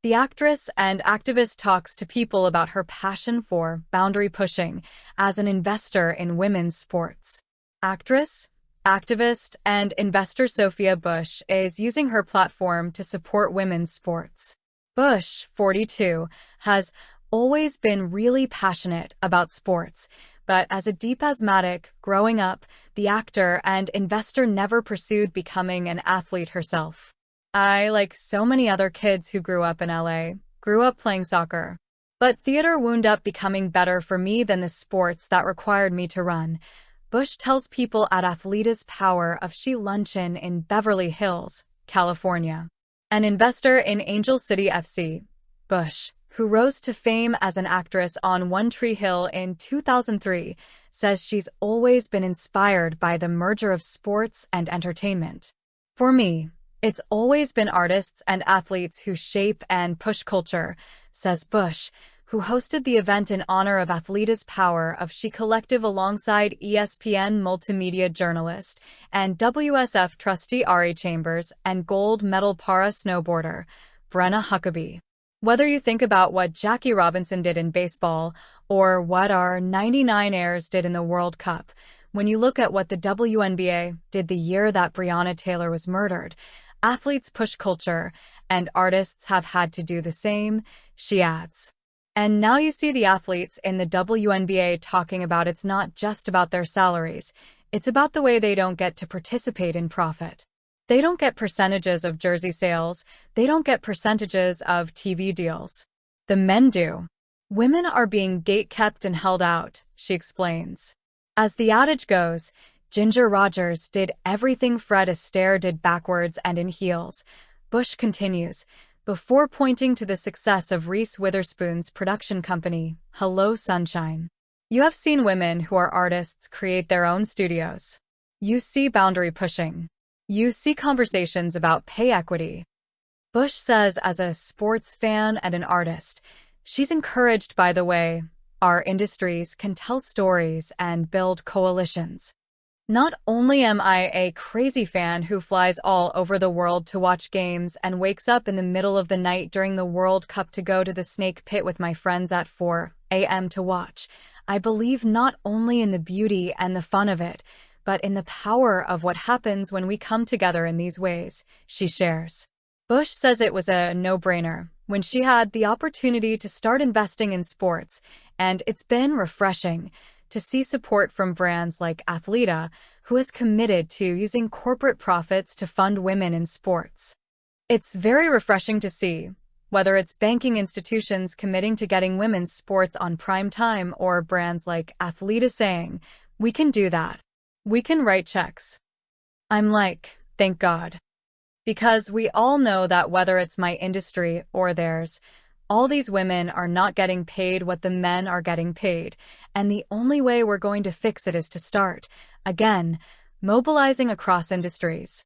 The actress and activist talks to people about her passion for boundary pushing as an investor in women's sports. Actress, activist, and investor Sophia Bush is using her platform to support women's sports. Bush, 42, has always been really passionate about sports, but as a deep asthmatic growing up, the actor and investor never pursued becoming an athlete herself. I, like so many other kids who grew up in LA, grew up playing soccer. But theater wound up becoming better for me than the sports that required me to run. Bush tells people at Athleta's Power of She Luncheon in Beverly Hills, California. An investor in Angel City FC, Bush, who rose to fame as an actress on One Tree Hill in 2003, says she's always been inspired by the merger of sports and entertainment. For me, it's always been artists and athletes who shape and push culture, says Bush, who hosted the event in honor of Athleta's Power of She Collective alongside ESPN multimedia journalist and WSF trustee Ari Chambers and gold medal para snowboarder Brenna Huckabee. Whether you think about what Jackie Robinson did in baseball or what our 99ers did in the World Cup, when you look at what the WNBA did the year that Breonna Taylor was murdered, athletes push culture, and artists have had to do the same, she adds. And now you see the athletes in the WNBA talking about it's not just about their salaries, it's about the way they don't get to participate in profit. They don't get percentages of jersey sales, they don't get percentages of TV deals. The men do. Women are being gatekept and held out, she explains. As the adage goes, Ginger Rogers did everything Fred Astaire did backwards and in heels, Bush continues, before pointing to the success of Reese Witherspoon's production company, Hello Sunshine. You have seen women who are artists create their own studios. You see boundary pushing. You see conversations about pay equity. Bush says as a sports fan and an artist, she's encouraged by the way our industries can tell stories and build coalitions. Not only am I a crazy fan who flies all over the world to watch games and wakes up in the middle of the night during the World Cup to go to the Snake Pit with my friends at 4 a.m. to watch, I believe not only in the beauty and the fun of it, but in the power of what happens when we come together in these ways, she shares. Bush says it was a no-brainer when she had the opportunity to start investing in sports, and it's been refreshing to see support from brands like Athleta, who is committed to using corporate profits to fund women in sports. It's very refreshing to see, whether it's banking institutions committing to getting women's sports on prime time or brands like Athleta saying, we can do that. We can write checks. I'm like, thank God. Because we all know that whether it's my industry or theirs, all these women are not getting paid what the men are getting paid, and the only way we're going to fix it is to start, again, mobilizing across industries.